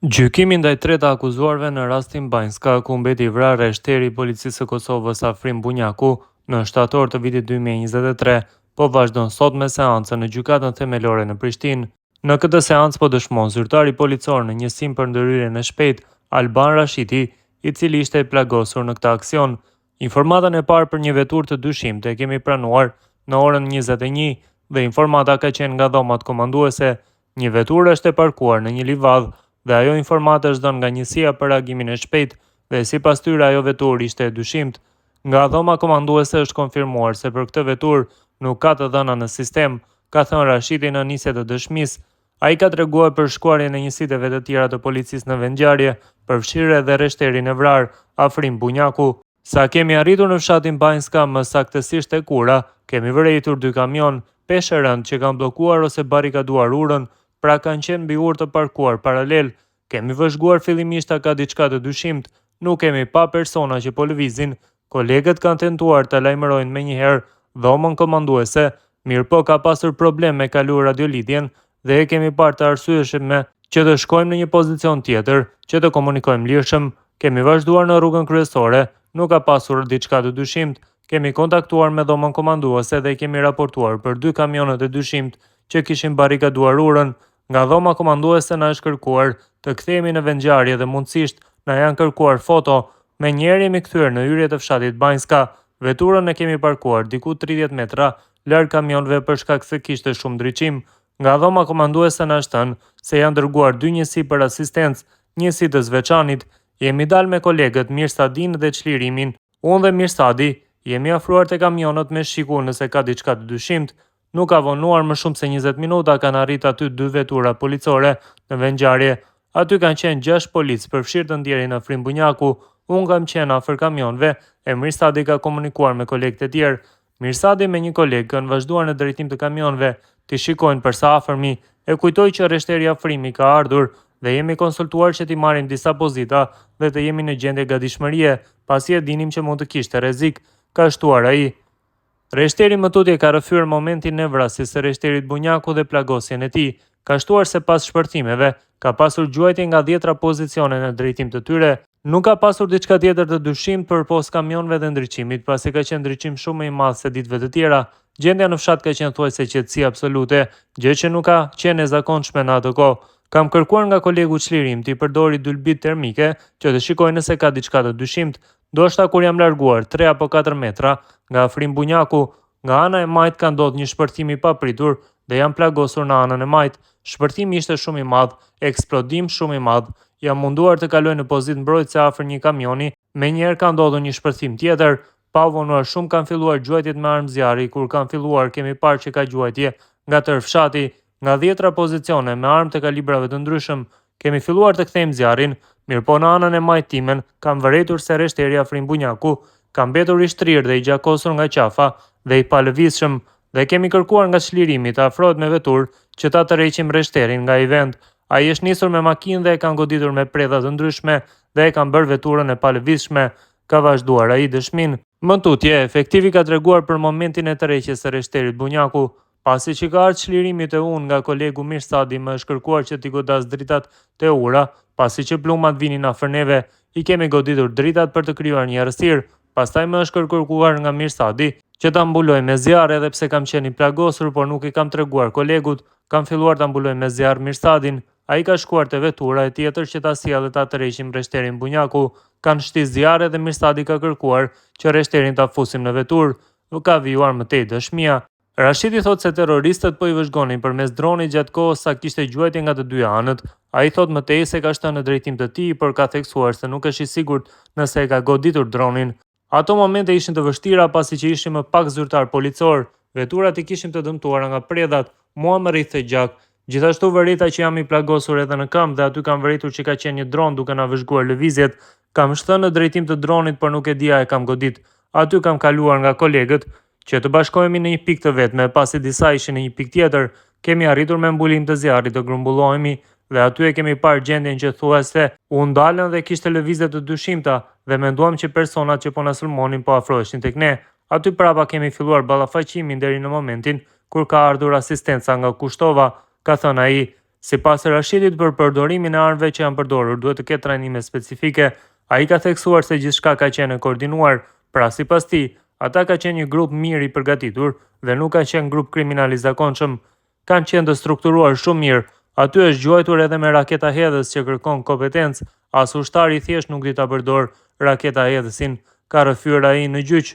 Gjykimi ndaj tretë akuzuarve në rastin Banjska, ku mbeti vrarë shteri i policisë së Kosovës Afrim Bunjaku në shtator të vitit 2023, po vazhdon sot me seancën në gjykatën themelore në Prishtinë. Në këtë seancë po dëshmon zyrtari policor në njësim për ndërhyrjen e shpejtë Alban Rashiti, i cili ishte plagosur në këtë aksion. Informatën e parë për një veturë të dyshimte e kemi pranuar në orën 21 dhe informata ka qenë nga dhomat komanduese. Një veturë është e parkuar në një livadh dhe ajo informatë është dhënë nga njësia për reagimin e shpejtë dhe sipas tyre ajo veturë ishte e dyshimt. Nga dhoma komanduese është konfirmuar se për këtë veturë nuk ka të dhëna në sistem, ka thënë Rashidi në nisje të dëshmisë. Ai ka treguar për shkuarjen e njësiteve të tjera të policisë në vendngjarje, përfshirë edhe reshterin e vrarë Afrim Bunjaku. Sa kemi arritur në fshatin Banjska, më saktësisht e Kura, kemi vërejtur 2 kamion peshë rënd që kanë bllokuar ose barikaduar urën, pra kanë qenë mbi urë të parkuar paralel. Kemi vëzhguar fillimisht ka diçka të dyshimt, nuk kemi pa persona që po lëvizin. Kolegët kanë tentuar të lajmërojnë menjëherë dhomën komanduese, mirë po ka pasur problem me kalu radiolidhjen dhe e kemi parë të arsyeshme që të shkojmë në një pozicion tjetër, që të komunikojmë lirshëm. Kemi vazhduar në rrugën kryesore, nuk ka pasur diçka të dyshimt. Kemi kontaktuar me dhomën komanduese dhe kemi raportuar për 2 kamionet e dyshimt që kishin barikaduar urën. Nga dhoma komanduese na është kërkuar të kthehemi në vendngjarje dhe mundësisht na janë kërkuar foto. Menjëherë jemi kthyer në hyrje të fshatit Banjska. Veturën e kemi parkuar diku 30 metra larg kamionëve për shkak se kishte shumë ndriçim. Nga dhoma komanduese na është thënë se janë dërguar 2 njësi për asistencë, njësi të Zveçanit. Jemi dalë me kolegët Mirsadin dhe Çlirimin. Unë dhe Mirsadi jemi afruar te kamionët me shiku nëse ka diçka të dyshimt. Nuk ka vonuar më shumë se 20 minuta kanë arrit aty 2 vetura policore në vendngjarje. Aty kanë qenë 6 policë përfshirë të ndjerin Afrim Bunjaku. Unë kam qenë afër kamionëve e Mirsadi ka komunikuar me kolegët e tjerë. Mirsadi me një kolegë kanë vazhduar në drejtim të kamionëve, të shikojnë përsa afërmi. E kujtoj që reshteri Afrimi ka ardhur dhe jemi konsultuar që t'i marrim disa pozita dhe të jemi në gjendje gatishmërie, pasi e dinim që mund të kishte rrezik, ka shtuar ai. Reshteri më tutje ka rrëfyer momentin e vrasjes së reshterit Bunjaku dhe plagosjen e tij. Ka shtuar se pas shpërthimeve ka pasur gjuajtje nga 10 pozicione në drejtim të tyre. Nuk ka pasur diçka tjetër të dyshimt përpos kamionëve dhe ndriçimit, pasi ka qenë ndriçim shumë më i madh se ditëve të tjera. Gjendja në fshat ka qenë thuajse qetësi absolute, gjë që nuk ka qenë e zakonshme në atë kohë. Kam kërkuar nga kolegu Çlirim t'i përdori dylbit termike që të shikojë nëse ka diçka të dyshimt. Ndoshta kur jam larguar 3 apo 4 metra nga Afrim Bunjaku, nga ana e majt ka ndodhur një shpërthim i papritur dhe jam plagosur në anën e majt. Shpërthimi ishte shumë i madh, eksplodim shumë i madh. Jam munduar të kaloj në pozitë mbrojtëse afër një kamioni. Menjëherë ka ndodhur një shpërthim tjetër. Pa u vonuar shumë kanë filluar gjuajtjet me armë zjarri. Kur kanë filluar kemi parë që ka gjuajtje nga tërë fshati, nga 10 pozicione me armë të kalibrave të ndryshëm. Kemi filluar të kthejmë zjarrin, mirë po në anën e majt timen kam vëretur se reshteri Afrim Bunjaku ka mbetur i shtrirë dhe i gjakosur nga qafa dhe i palëvizshëm, dhe kemi kërkuar nga Çlirimi të afrohet me veturë që ta tërheqim reshterin nga ai vend. Ai është nisur me makinë dhe e kanë goditur me predha të ndryshme dhe e kanë bërë veturën e palëvizshme, ka vazhduar ai dëshmin. Më tutje, efektivi ka treguar për momentin e tërheqjes së reshterit Bunjaku. Pasi që ka ardhur Çlirimi te unë nga kolegu Mirsadi, më është kërkuar që t'i godas dritat te ura, pasi që plumat vinin afër neve, i kemi goditur dritat për të krijuar një errësirë. Pastaj më është kërkuar nga Mirsadi që ta mbuloj me zjarr, edhe pse kam qenë i plagosur, por nuk i kam treguar kolegut. Kam filluar ta mbuloj me zjarr Mirsadin. Ai ka shkuar te vetura e tjetër që ta sjellë ta tërheqim reshterin Bunjaku. Kanë shtis zjarre dhe Mirsadi ka kërkuar që reshterin ta fusim në veturë. Nuk ka vijuar më tej dëshmia. Rashidi thot se terroristët po i vëzhgonin përmes dronit gjatë kohës sa kishte gjuajtje nga të dyja anët. Ai thot më tej se ka shënë në drejtim të tij, por ka theksuar se nuk është i sigurt nëse e ka goditur dronin. Ato momente ishin të vështira pasi që ishim më pak zyrtar policor. Veturat i kishim të dëmtuara nga predhat, mua më rrithë gjak. Gjithashtu vërita që jam i plagosur edhe në këmbë dhe aty kam vëritur që ka qenë një dron duke na vëzhguar lëvizjet. Kam shthënë në drejtim të dronit, por nuk e dia e kam godit. Aty kam kaluar nga kolegët që të bashkohemi në një pikë të vetme, pasi disa ishin në një pikë tjetër. Kemi arritur me mbulim të zjarrit të grumbullohemi dhe aty e kemi parë gjendjen që thuajse u ndalën dhe kishte lëvizje të dyshimta dhe menduam që personat që po na sulmonin po afroheshin tek ne. Aty prapa kemi filluar ballafaqimin deri në momentin kur ka ardhur asistenca nga Kushtova, ka thënë ai. Sipas Rashidit, për përdorimin e armëve që janë përdorur duhet të ketë trajnime specifike. Ai ka theksuar se gjithçka ka qenë e koordinuar, pra sipas tij, ata ka qenë një grup mirë i përgatitur dhe nuk ka qenë grup kriminal i zakonshëm. Kanë qenë të strukturuar shumë mirë. Aty është gjuajtur edhe me raketa hedhës që kërkon kompetencë, as ushtari thjesht nuk di ta përdor raketa hedhësin, ka rrëfyer ai në gjyq.